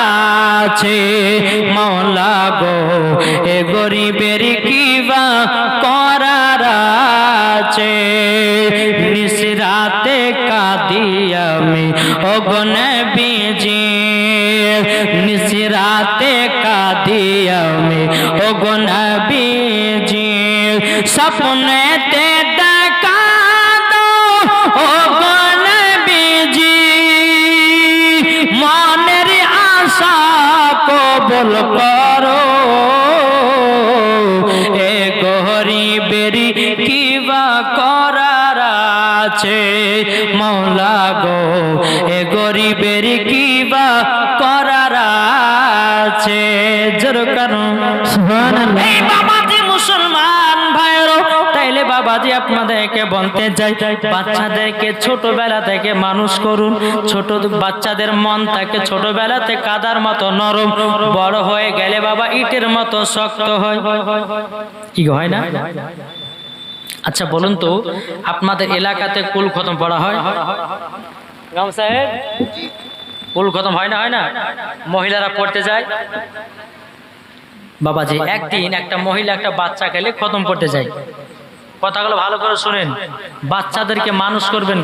আছে মাওলা গো, এ গরিবের কি বা করার আছে। নিজ রাতে কাঁদি আমি ওগো নবীজি, নিজ রাতে কাঁদি আমি ওগো নবীজি, স্বপ্নেতে দেখা দাও ওগো নবীজি, মনের আশা কবুল করো। এ গরিবের কি বা করার আছে মাওলা গো, এ গরিবের কি বা করার আছে। জোর করো সুবহানাল্লাহ। এই বাবাজি মুসলমান ভাইরা, তাইলে বাবাজি আপনাদেরকে বলতে চাই, বাচ্চাদেরকে ছোটবেলা থেকে মানুষ করুন। ছোট বাচ্চাদের মন থাকে ছোটবেলাতে কাদার মতো নরম, বড় হয়ে গেলে বাবা ইটের মতো শক্ত হয়। কি হয় না? আচ্ছা বলুন তো, আপনাদের এলাকাতে কুল খতম পড়া হয়? ইমাম সাহেব, কুল খতম হয় না? হয় না? মহিলারা পড়তে যায়। বাবাজি একদিন একটা মহিলা একটা বাচ্চা খেলে খতম পড়তে যায়। কথাগুলো ভালো করে শুনেন, বাচ্চাদেরকে মানুষ করবেন।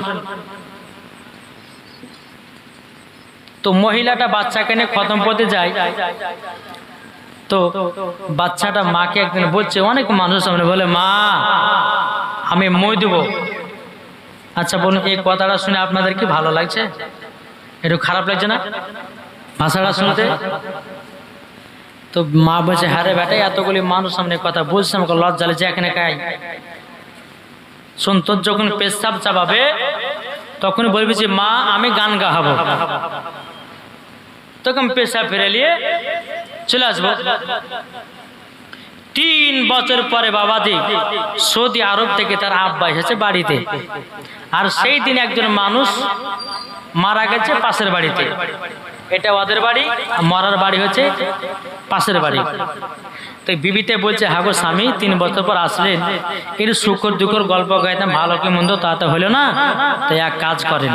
তো মহিলাটা বাচ্চাকে নিয়ে খতম পড়তে যায়। তো বাচ্চাটা মাকে একদিন বলছে, অনেক মানুষ সামনে বলে, মা আমি মই দেবো। আচ্ছা বলুন, এই কথাটা শুনে আপনাদের কি ভালো লাগছে? একটু খারাপ লাগছে না ভাষাটা শুনতে? তো মা বলছে, হ্যাঁ রে বেটা, এতগুলি মানুষ সামনে কথা বলছে, আমাকে লজ্জা লাগছে, এখানে খাই শোন, তোর যখন পেশাব চাপাবে তখন বলবি যে মা আমি গান গাহাবো, তখন পেশাব ফেরে নিয়ে চলে আসবো। 3 বছর পরে বাবাজি সৌদি আরব থেকে তার আব্বা এসেছে বাড়িতে, আর সেই দিন একজন মানুষ মারা গেছে পাশের বাড়িতে। এটা ওদের বাড়ি, মরার বাড়ি হচ্ছে পাশের বাড়ি। তো বিবিতে বলছে, হাগো স্বামী 3 বছর পর আসলেন, এর শুকর দুঃখর গল্প গাইতাম, ভালো কি মন্দ তা তো হলো না, তো এক কাজ করেন,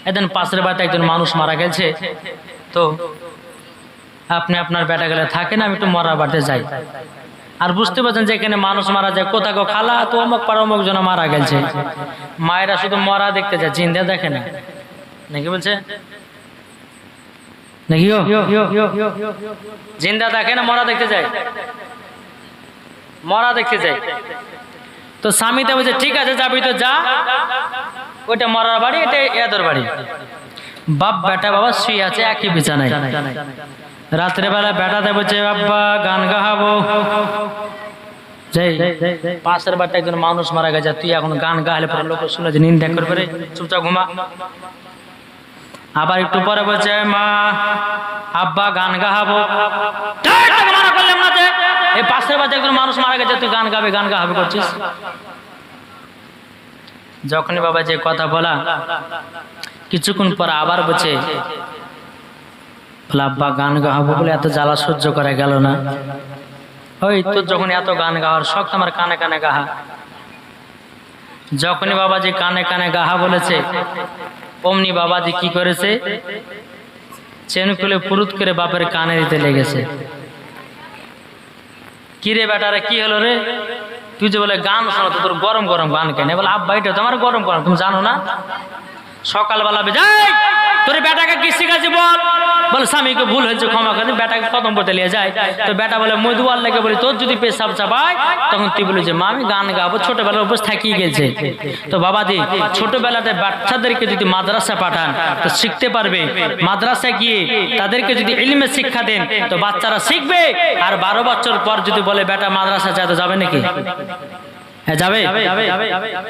একদিন পাশের বাড়িতে একজন মানুষ মারা গেছে, তো আপনি আপনার বেটা গেলে থাকেন, আমি একটু মরার বাড়িতে যাই। আর বুঝতে পারছেন যে এখানে মানুষ মারা যায়, কোথাও খালা তো অমুক পাড়া অমুক জন মারা গেছে। মায়েরা শুধু মরা দেখতে যায়, জিন্দা দেখে না, নাকি বলছে নাকি? জিন্দা দেখে না, মরা দেখতে যায়, মরা দেখতে যায়। তো স্বামীতে বলছে, ঠিক আছে যাবি তো যা, ওইটা মরার বাড়ি, এটা এদের বাড়ি। বাপ বেটা বাবা শুয়ে আছে একই বিছানায়। রাত্রে বেলা বেটাতে বলছে, আব্বা গান গাহাবো। পাশের বাড়িতে একজন মানুষ মারা গেছে, তুই এখন গান গাহলে পরে লোক শুনে যে নিন্দা করবে, চুপচাপ ঘুমা। আবার একটু পরে বলছে, মা আব্বা গান গাহাবো। এই পাশের বাড়িতে একজন মানুষ মারা গেছে, তুই গান গাবে, গান গাহাবে করছিস। যখনই বাবা যে কথা বলা, কিছুক্ষণ পর আবার বলছে, আব্বা গান গাহাবো বলে এত জ্বালা সহ্য করা গেল না। ওই তোর যখন এত গান গাওয়ার শখ, আমার কানে কানে গাহা। যখনই বাবাজি কানে কানে গাহা বলেছে, অমনি বাবাজি কি করেছে, চেন খুলে পুরুত করে বাপের কানে দিতে লেগেছে। কি রে বেটারে, কি হলো রে? তুই যে বলে গান শোনো, তোর গরম গরম গান কেন? বলে আব্বা এটা তোমার গরম গরম, তুমি জানো না? সকালবেলা যাই তোর বেটাকে কি শিখাচ্ছি বল? বলে স্বামীকে ভুল হয়েছে ক্ষমা করে, বেটাকে খতম করতে নিয়ে যায়। তো বেটা বলে মধু আল্লাহকে বলি তোর যদি পেশাব চাপায়, তখন তুই বলি যে মা আমি গান গাবো, ছোটবেলার অভ্যাস থাকিয়ে গেছে। তো বাবাজি ছোটবেলাতে বাচ্চাদেরকে যদি মাদ্রাসা পাঠান তো শিখতে পারবে, মাদ্রাসায় গিয়ে তাদেরকে যদি ইলমে শিক্ষা দেন তো বাচ্চারা শিখবে। আর 12 বছর পর যদি বলে বেটা মাদ্রাসা যায় তো যাবে নাকি? হ্যাঁ যাবে?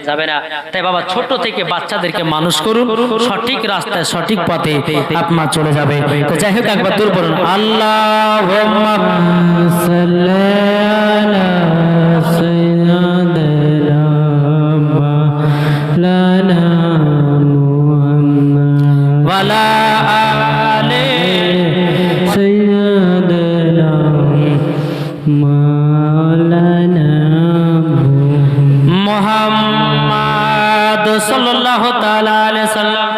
যাবে না। তাই বাবা ছোট থেকে বাচ্চাদেরকে মানুষ করুন সঠিক রাস্তায় সঠিক পথে, আপনার চলে যাবে। তো যাই হোক একবার দূর বলুন আল্লাহুম্মা সাল্লি আলা সাইয়্যিদিনা মাওলানা মুহাম্মদ ওয়া আলা আলি সাইয়্যিদিনা মাওলানা মুহাম্মদ সাল্লাল্লাহু তাআলা আলাইহি সাল্লাম।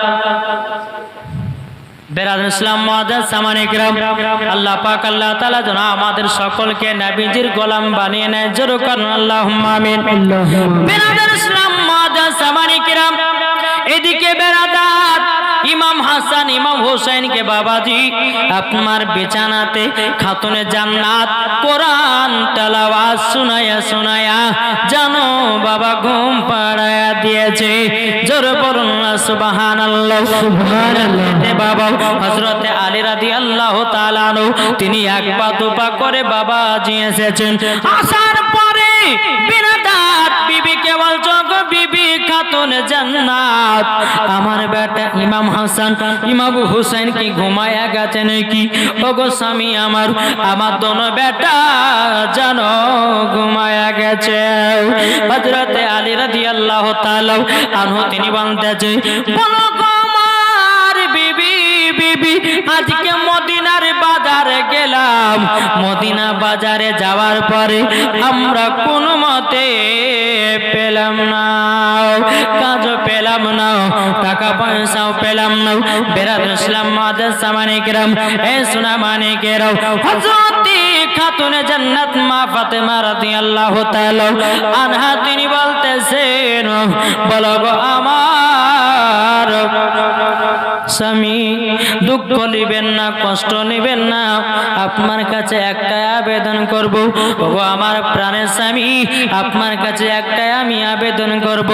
বেরাদর ইসলাম মুআজ্জাজ সামানে কিরাম, আল্লাহ পাক আল্লাহ তাআলা যেন আমাদের সকলকে নবীজির গোলাম বানিয়ে নেয়। জোরে করুন আল্লাহুম্মা আমিন। বেরাদর ইসলাম মুআজ্জাজ সামানে কিরাম, এদিকে বেরাদার ইমাম হাসান ইমাম হোসেনকে বাবাজি আপনার বিছানাতে খাতুনে জান্নাত কোরআন তেলাওয়াত শোনায়া শোনায়া জানো বাবা ঘুম পাড়ায়া দিয়েছে। জোরে বলুন সুবহানাল্লাহ সুবহানাল্লাহ। বাবা হযরত আলী রাদিয়াল্লাহু তাআলা আনহু তিনি এক পা দুপা করে বাবাজি এসেছেন। আসার পরে বিরাদাত বিবিকে বলছো গো বিবি খাতুনে জান্নাত আমার বেটা ইমাম হাসান ইমাম হুসাইন কি ঘুমায়া গেছে নাকি? ওগো স্বামী আমার দোনো বেটা জানো ঘুমায়া গেছে। হযরত আলী রাদিয়াল্লাহু তাআলা আনহু তিনি বলতেছে বলো গো আমার বিবি বিবি আজকে মদিনার বাজারে গেলাম, মদিনা বাজারে যাওয়ার পরে আমরা কোনো মতে পেলাম না, কাজও পেলাম না, টাকা পয়সাও পেলাম না। বেরাদর ইসলাম মুআজ্জাজ সামানে কিরাম, এ সোনা মানে কেরাও হযরত খাতুনে জান্নাত মা ফাতেমা রাদিয়াল্লাহু তাআলা আনহা তিনি বলতেছেন বলো গো আমার স্বামী দুঃখ নিবেন না, কষ্ট নিবেন না, আপনার কাছে একটা আবেদন করব। ওগো আমার প্রাণের স্বামী আপনার কাছে একটাই আমি আবেদন করব।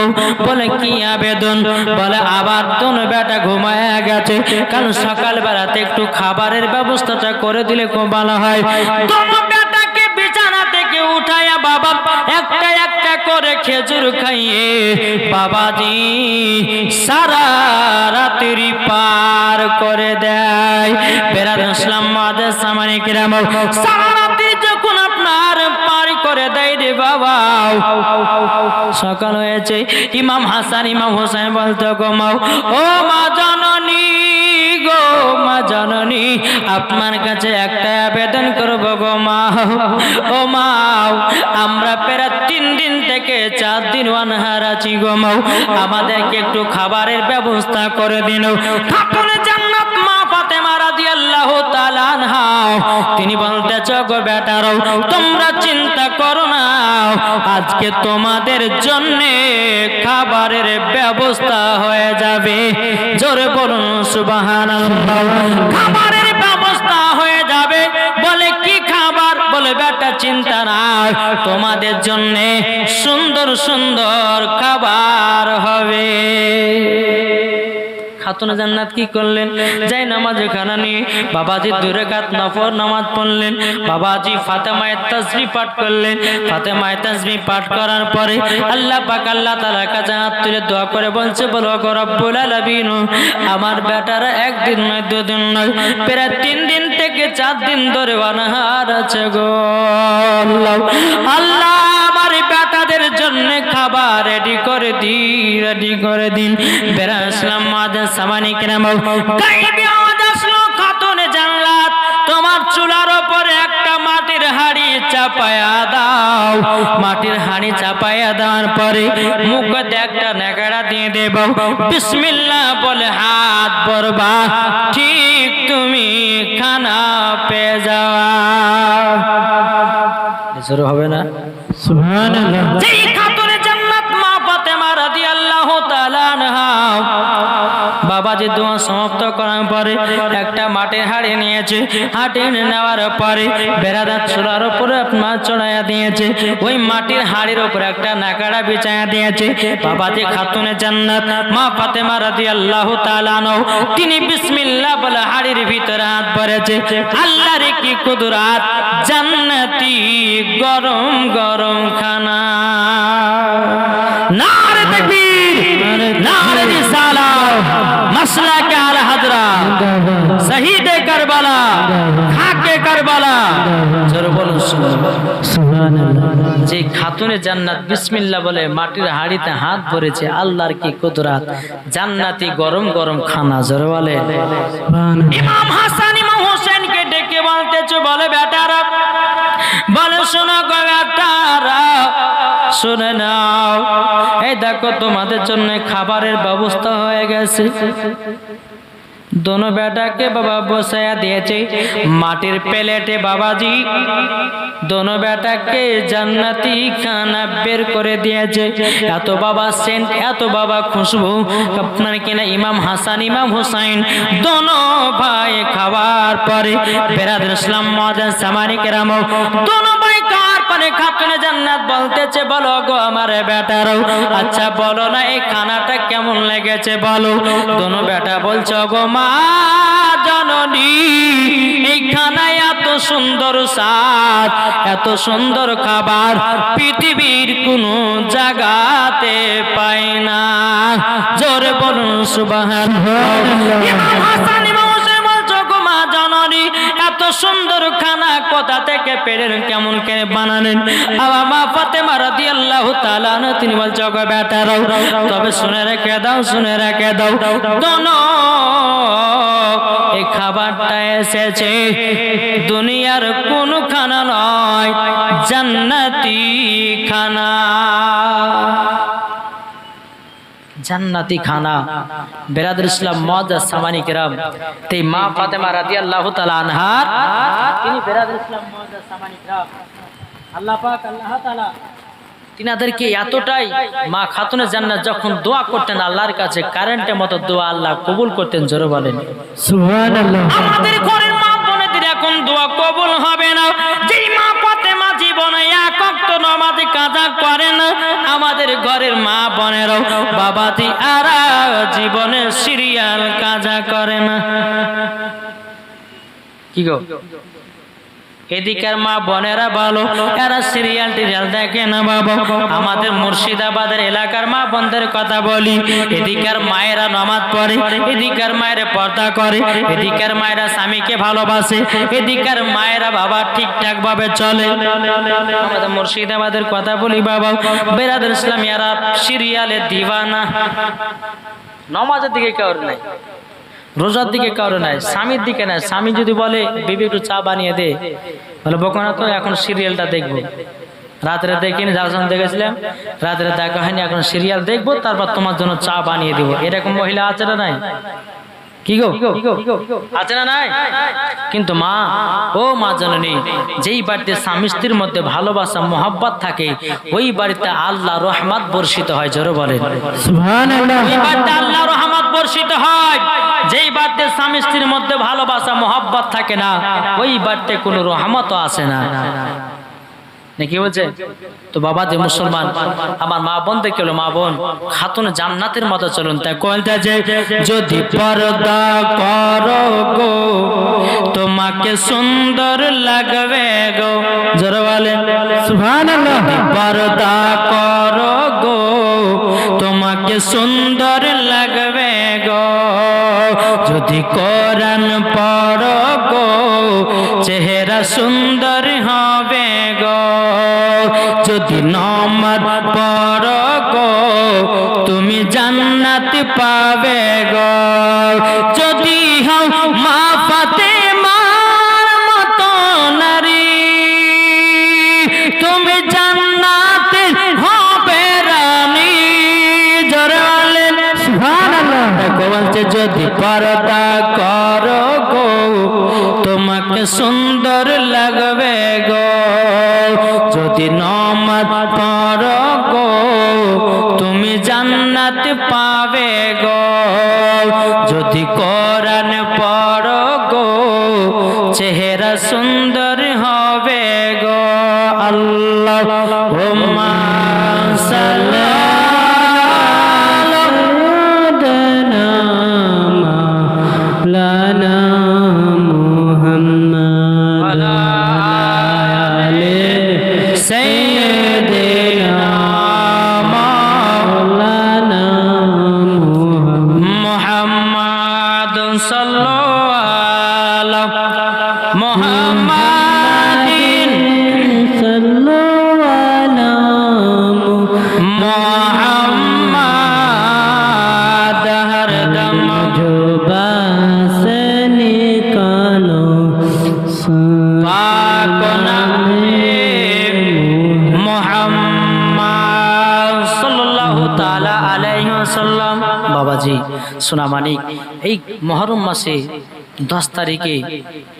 বলে কি আবেদন? বলে আবার তোর বেটা ঘুমায়া গেছে, কারণ সকাল বেলাতে একটু খাবারের ব্যবস্থাটা করে দিলে খুব ভালো হয়। তোর বেটাকে বিছানা থেকে উঠায়া বাবা একটা একটা করে খেজুর খাইয়ে বাবাজি সারা রাত্রি পার করে দেয়। বেরাদর ইসলাম মুআজ্জাজ সামানে কিরাম, সারা রাত্রি যখন আপনার পার করে দেয় রে বাবা, সকাল হয়েছে ইমাম হাসান ইমাম হোসেন বলতো গো মা, ও মা জননী গো মা জননী আপনার কাছে একটা আবেদন করব গো মা। ও মা আমরা প্রায় 3 দিন থেকে 4 দিন অনাহার আছি গো মা, আমাদেরকে একটু খাবারের ব্যবস্থা করে দিন। খাতুনে জান্নাত মা ফাতেমা রাদিয়াল্লাহু তাআলা আনহা তিনি বলতেছে গো বেটারাও তোমরা চিন্তা করো না, আজকে তোমাদের জন্য খাবারের ব্যবস্থা হয়ে যাবে। জোরে বলুন সুবহানাল্লাহ। খাবারের ব্যবস্থা হয়ে যাবে। বলে কি খাবার? বলে বেটা চিন্তা না, তোমাদের জন্য সুন্দর সুন্দর খাবার হবে। খাতুনে জান্নাত কি করলেন? যাই নামাজে খানা নিয়ে বাবাজি 2 রাকাত নফল নামাজ পড়লেন। বাবাজি ফাতেমায়ে তাসবিহ পাঠ করলেন। ফাতেমায়ে তাসবিহ পাঠ করার পরে আল্লাহ পাক আল্লাহ তাআলার কাছে হাত তুলে দোয়া করে বলছে বলো গো রব্বুল আলামিন আমার বেটারা 1 দিন নয় 2 দিন নয় প্রায় 3 দিন থেকে 4 দিন ধরে অনাহার আছে গো আল্লাহ। আল্লাহ আমার বেটাদের জন্য খাবার রেডি করে দিন। বেরাদর ইসলাম মুআজ্জাজ সামানে কিরাম, গায়বী আওয়াজ আসলো খাতুনে জান্নাত তোমার চুলার উপরে একটা মাটির হাঁড়ি চাপায়া দাও। মাটির হাঁড়ি চাপায়া দেওয়ার পরে মুখে একটা নেকাড়া দিয়ে দেব, বিসমিল্লাহ বলে হাত ভরবা, ঠিক তুমি খানা পেয়ে যাওয়া। শুরু হবে না? সুবহানাল্লাহ। যেই খাতুনে জান্নাত মা ফাতেমা রাদিয়াল্লাহু তাআলা আনহা বাবাজি দোয়া সমাপ্ত করার পরে একটা মাটির হাড়ি নিয়েছে, হাড়ি নেওয়ার পরে বেড়াদার চুলার উপরে আপনার চড়াইয়া দিয়েছে, ওই মাটির হাড়ির উপরে একটা নাকাড়া বিছাইয়া দিয়েছে। বাবাজি খাতুনে জান্নাত মা ফাতেমা রাদিয়াল্লাহু তাআলা আনহা তিনি বিসমিল্লাহ বলে হাড়ির ভিতরে হাত ভরেছে। আল্লাহর কি কুদরত, জান্নাতি গরম গরম খানা। নারে তাকবীর, নারে রিসালাত, মাসলাক আল হাজরা, শহীদে কারবালা, খাকে কারবালা। জোরে বলুন সুবহানাল্লাহ। যে খাতুনে জান্নাত বিসমিল্লাহ বলে মাটির হাড়িতে হাত ভরেছে, আল্লাহর কি কুদরত, জান্নাতি গরম গরম খানা। জোরে বলে ইমাম হাসান ইমাম হোসেনকে ডেকে বলতেছে, বলে বেটারা, বলে শোনো গো বেটারা, শুনে নাও, এই দেখো তোমাদের জন্য খাবারের ব্যবস্থা হয়ে গেছে। दोनों बेटा के बाबा बसाया दिए माटिर प्लेटे बाबाजी दोनों बेटा के जन्नती खाना बेर करे दिए एतो बाबा सेंट एतो बाबा खुशबू अपनार किना इमाम हासान इमाम हुसैन दोनों भाई खावार परे बेरादर इस्लाम मौजूद सामानी केराम दोनों भाई कार परे खातुने जन्नत बोलतेছে বলো গো আমার বেটারাও আচ্ছা বলো না এই খানাটা কেমন লেগেছে বলো दोनों बेटा বলছো গো মা জননী এই খানায় এত সুন্দর স্বাদ এত সুন্দর খাবার পৃথিবীর কোনো জায়গাতে পাই না জোরে বলুন সুবহানাল্লাহ ইমাম হাসান ইমাম হোসেন বলছো গো মা জননী এত সুন্দর খানা কোথা থেকে পেলেন কেমন করে বানালেন আমার মা ফাতেমা রাদিয়াল্লাহু তাআলা তিনি বলছো গো বেটারাও তবে শুনে রেখে দাও দোনো এই খাবারটা এসেছে দুনিয়ার কোন খানা নয় জান্নাতি খানা জান্নাতি খানা বেরাদর ইসলাম মুআজ্জাজ সামানি কিরাম তে মা ফাতেমা রাদিয়াল্লাহু তাআলা আনহার তিনি বেরাদর ইসলাম মুআজ্জাজ সামানি কিরাম আল্লাহ পাক আল্লাহ তাআলা তিনাদেরকে এতটাই মা খাতুনে জান্নাত যখন দোয়া করতেন আল্লাহর কাছে কারেন্টের মতো দোয়া আল্লাহ কবুল করতেন জোরে বলেন সুবহানাল্লাহ আমাদের ঘরের মা বোনেদের এখন দোয়া কবুল হবে না যেই মা ফাতেমা জীবনে এক ওয়াক্ত নামাজ কাজা করে না আমাদের ঘরের মা বোনেরাও বাবাজি আর জীবনে সিরিয়াল কাজা করে না কি গো এদিকের মা বোনেরা বলো এরা সিরিয়াল টিরিয়াল দেখে না বাবা আমাদের মুর্শিদাবাদের এলাকার মা বোনদের কথা বলি এদিকের মায়েরা নামাজ পড়ে এদিকের মায়েরা পর্দা করে এদিকের মায়েরা স্বামীকে ভালোবাসে এদিকের মায়েরা বাবা ঠিকঠাক ভাবে চলে আমাদের মুর্শিদাবাদের কথা বলি বাবা বেরাদর ইসলাম এরা সিরিয়ালে দিওয়ানা নামাজের দিকে কেউ নাই রোজার দিকে কারো নাই স্বামীর দিকে নাই স্বামী যদি বলে বিবি একটু চা বানিয়ে দে বলে বকো না তো এখন সিরিয়ালটা দেখবো রাত্রে দেখিনি যার সঙ্গে দেখেছিলাম রাত্রে দেখা হয়নি এখন সিরিয়াল দেখবো তারপর তোমার জন্য চা বানিয়ে দিব এরকম মহিলা আছে না নাই কি গো আছে না নাই কিন্তু মা ও মা জননী যেই বাড়িতে স্বামী স্ত্রীর মধ্যে ভালোবাসা মোহাব্বত থাকে ওই বাড়িতে আল্লাহ রহমত বর্ষিত হয় জোরে বলেন সুবহানাল্লাহ ওই বাড়িতে আল্লাহ রহমত বর্ষিত হয় যেই বাড়িতে স্বামী স্ত্রীর মধ্যে ভালোবাসা মোহাব্বত থাকে না ওই বাড়িতে কোনো রহমতও আসে না নাকি বলছে তো বাবা যে মুসলমান আমার মা বোন দেখে মা বোন খাতুন জান্নাতের মতো চলুন তাই কইতে যে যদি পর্দা করো গো তোমাকে সুন্দর লাগবে গো জোরে বলেন সুবহানাল্লাহ পর্দা করো গো তোমাকে সুন্দর লাগবে গো যদি কোরআন পড়ো গো চেহারা সুন্দর হবে গো যদি নামাজ পড়ো গো তুমি জান্নাত পাবে গো যদি হও মা ফাতেমার মতো নারী তুমি জান্নাতে হবে রানী জোরে বলেন সুবহানাল্লাহ বলছে যদি পর্দা করো গো তোমাকে সুন্দর লাগবে গো যদি নামাজ পড়ো গো তুমি জান্নাত পাবে গো তুই কোরআন পড়ো গো চেহারা সুন্দর হবে গো আল্লাহুম্মা সাল্লি লানা মুহাম্মাদ আলে সাইয়্যিদিনা মাওলানা মুহাম্মাদ সাল্লাল্লাহু আলা মুহাম্মাদিন সাল্লাল্লাহু মুহাম্মাদ হরদম जुबा से निकालो पाक नामे মুহাম্মদ সাল্লাল্লাহু তাআলা আলাইহি ওয়াসাল্লাম। বাবাজি সোনা মানিক, এই মুহররম মাসে 10 তারিখে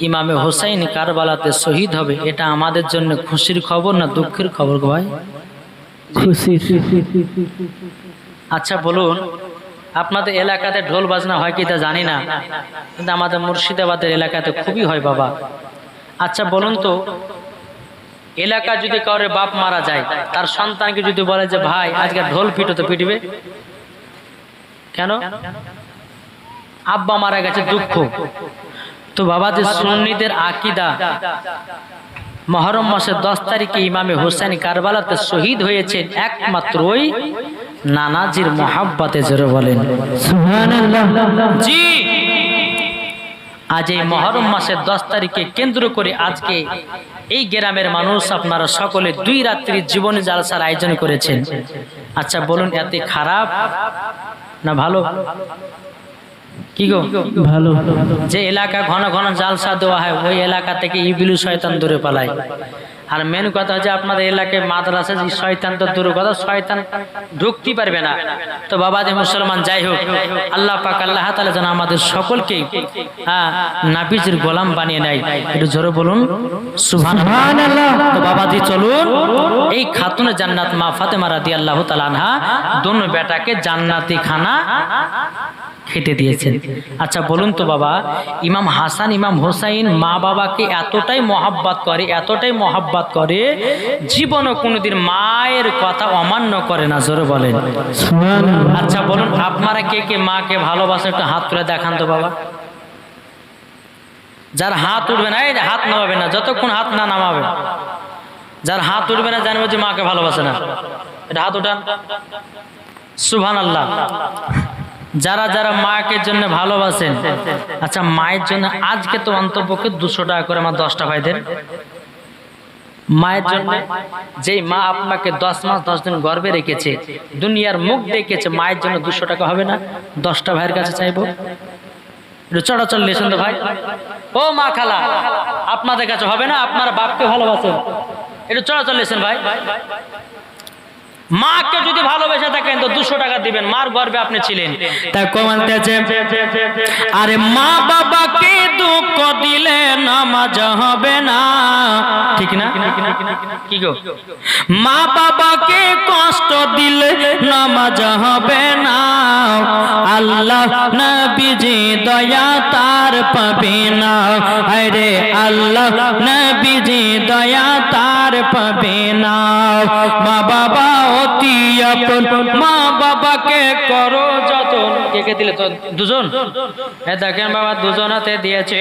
ইমামে হোসাইন কারবালাতে শহীদ হবে, এটা আমাদের জন্য খুশির খবর না দুঃখের খবর গো ভাই? खुशी আচ্ছা বলুন, আপনাদের এলাকাতে ঢোল বাজনা হয় কি তা জানি না, কিন্তু আমাদের মুর্শিদাবাদের এলাকাতে খুবই হয় বাবা। আচ্ছা বলুন তো, এলাকা যদি কাউরে বাপ মারা যায়, তার সন্তানকে যদি বলে যে ভাই আজকে ঢোল পিটো, তো পিটবে কেন? আব্বা মারা গেছে, দুঃখ। তো বাবাদের সুন্নিদের আকীদা, মুহররম মাসের 10 তারিখে ইমামে হোসেন কারবালাতে শহীদ হয়েছেন একমাত্রই নানাজির মহাব্বতে। জোরে বলেন सुभान জি। আজ এই মুহররম মাসের 10 তারিখে কেন্দ্র করে আজকে এই গ্রামের মানুষ আপনারা সকলে 2 রাত্রি জীবনী জালসার আয়োজন করেছেন। আচ্ছা বলুন, এতে খারাপ না ভালো? কি গো ভালো যে এলাকা ঘন ঘন জালসা দেওয়া হয়, ওই এলাকা থেকে ইবলিস শয়তান দূরে পালায়। আর মেন কথা হচ্ছে আপনাদের এলাকায় মাদ্রাসা, শয়তান তো দূর কথা, শয়তান ঢুকতে পারবে না। তো বাবাজি মুসলমান, যাই হোক, আল্লাহ পাক আল্লাহ তাআলা যেন আমাদের সকলকে নাবিজির গোলাম বানিয়ে নেয়। একটু জোরে বলুন সুবহানাল্লাহ। তো বাবাজি চলুন, এই খাতুনে জান্নাত মা ফাতেমা রাদিয়াল্লাহু তাআলা আনহা দোনো বেটাকে জান্নাতি খানা খেতে দিয়েছেন। আচ্ছা বলুন তো বাবা, ইমাম হাসান ইমাম হোসাইন মা বাবাকে এতটাই মহাব্বত করে, এতটাই মহাব্বত করে, জীবনও কোনোদিন মায়ের কথা অমান্য করে না। জোরে বলেন सुभान আচ্ছা বলুন, আপনারা কে কে মাকে ভালোবাসেন? একটু হাত তুলে দেখান তো বাবা। যার হাত উঠবে না, এই হাত নামাবে না, যতক্ষণ হাত না নামাবে। যার হাত উঠবে না জানবে যে মাকে ভালোবাসে না। এটা হাত উঠান। সুবহানাল্লাহ। যারা যারা মাকে জন্য ভালোবাসেন, আচ্ছা মায়ের জন্য আজকে তো অন্তপক্ষে 200 টাকা করে আমার 10টা ভাইদের মায়ের জন্য, যেই মা আপনাকে 10 মাস 10 দিন গর্ভে রেখেছে, দুনিয়ার মুখ দেখেছে, মায়ের জন্য 200 টাকা হবে না? 10টা ভাইয়ের কাছে চাইবো। একটু চড়াচল লেছেন তো ভাই। ও মা খালা, আপনাদের কাছে হবে না? আপনারা বাপকে ভালোবাসেন, একটু চড়াচল লেছেন ভাই। মাকে যদি ভালোবেসে থাকেন তো 200 টাকা দিবেন, মার গর্ভে আপনি ছিলেন। তাই কমান্তেছে, আরে মা বাবাকে দুঃখ দিলে নামাজ হবে না, ঠিক না? কি গো, মা বাবাকে কষ্ট দিলে নামাজ হবে না। আল্লাহ নবীজি দয়া তার পাবে না, আরে আল্লাহ নবীজি দয়া তার পাবে না। মা বাবা অতি আপন, মা বাবাকে করো যতন। কে কে দিলে? তো দুজন। দেখেন বাবা, দুজনাতে দিয়েছে।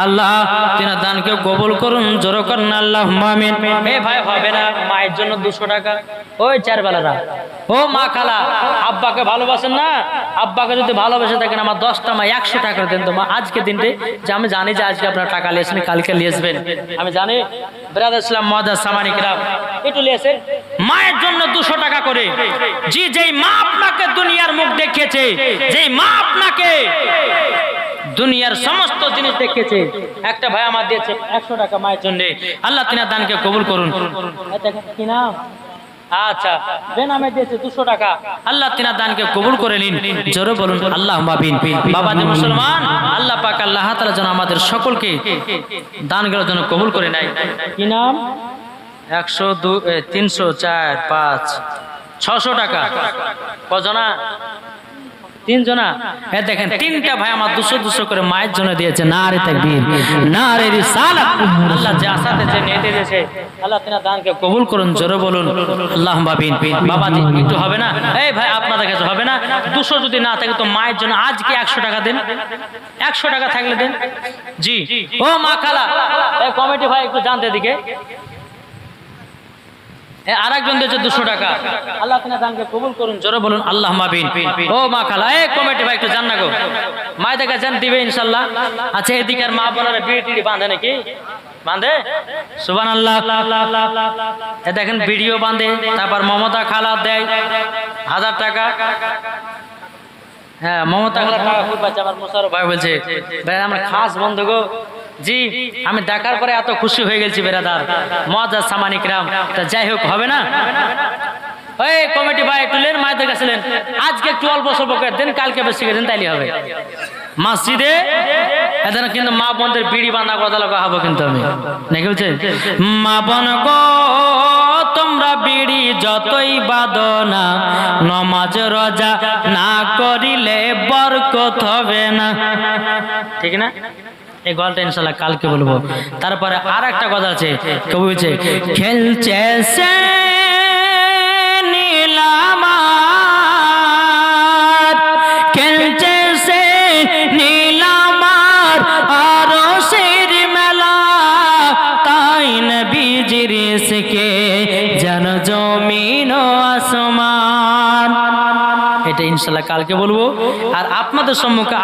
আল্লাহ তিনার দানকে কবুল করুন। জোর করেন আল্লাহুম্মা আমিন। এ ভাই হবে না মায়ের জন্য 200 টাকা? ওই চারবেলারা, ও মা খালা, আব্বাকে ভালোবাসেন না? আব্বাকে যদি ভালোবেসে থাকেন, আমার 10টা মা 100 টাকা দেন তো মা আজকে দিনতে। যে আমি জানি যে আজকে আপনার টাকা লিয়েছেন, কালকে লিয়েছেন, আমি জানি। ব্রাদার ইসলাম মহাদাস সামানিকরাম, একটু লিয়েছেন মায়ের জন্য 200 টাকা করে। জি, যেই মা আপনাকে দুনিয়ার মুখ দেখিয়েছে, যেই মা আপনাকে দুনিয়ার সমস্ত জিনিস দেখিয়েছে, একটা ভাই আমার দিয়েছে 100 টাকা মায়ের জন্য। আল্লাহ তিনার দানকে কবুল করুন। কি নাম? আচ্ছা, বেনামে দিয়েছে 200 টাকা। আল্লাহ তিনার দানকে কবুল করে নিন। জোরে বলুন আল্লাহুম্মা আমিন। বাবাজি মুসলমান, আল্লাহ পাক আল্লাহ তাআলা যেন আমাদের সকলকে দানগুলোর জন্য কবুল করে নেয়। কি নাম? 102 300 4 5 600 টাকা। কজনা? তিনজনা দেখেন তিনটা ভাই আমার 200 করে মায়ের জন্য দিয়েছে। নারে তাকবীর, নারে রিসালাত। আল্লাহ যে আশাতে যে নিয়ে দিয়েছে আল্লাহ তিনা দানকে কবুল করুন, জোরে বলুন আল্লাহুম্মা আমিন। বাবা একটু হবে না? এই ভাই আপনাদের কাছে হবে না? 200 যদি না থাকে তো মায়ের জন্য আজকে 100 টাকা দেন, 100 টাকা থাকলে দেন। জি ও মা খালা, এই কমিটি ভাই একটু জানতে দিকে আরেকজন দিয়েছে 200 টাকা। আল্লাহ তিনা দানকে কবুল করুন, জোরে বলুন আল্লাহুম্মা আমিন। ও মা খালা, এই কমিটি ভাই একটু জান না গো, মায়েদের কাছে দিবে ইনশাআল্লাহ। আচ্ছা এদিকের মা বোনেরা বিড়ি টিড়ি বাঁধে নাকি? বাঁধে? সুবহানাল্লাহ। দেখেন ভিডিও বাঁধে। তারপর মমতা খালা দেয় 1000 টাকা। হ্যাঁ মমতা খালা টাকা খুব পাচ্ছে। আমার মুশারফ ভাই বলছে ভাই আমরা খাস বন্ধু গো। জি আমি দেখার পরে এত খুশি হয়ে গেছি বেরাদার, মজা সামানিকরাম। তা যাই হোক হবে না? ওই কমিটি ভাই একটু লেন, মায়েদের কাছে লেন, আজকে একটু অল্প স্বল্প করে দেন, কালকে বেশি করে দেন, তাইলে হবে। মসজিদে এদের কিন্তু মা বোনদের বিড়ি বাঁধা কথা লাগা হবো কিন্তু আমি নাকি বলছে মা বোন গো তোমরা বিড়ি যতই বাঁধো না, নমাজ রোজা না করিলে বরকত হবে না। ঠিক না? এই গল্পটা ইনশাআল্লাহ কালকে বলবো। তারপরে আর একটা কথা আছে, কবি বলছে খেলছে সে নীলামার, খেলছে সে নীলামার আরো সের মেলা, তাই নবীজির ইশকে যেন জমিন ও আসমান। এটা ইনশাআল্লাহ কালকে বলবো। আর আপনাদের সম্মুখে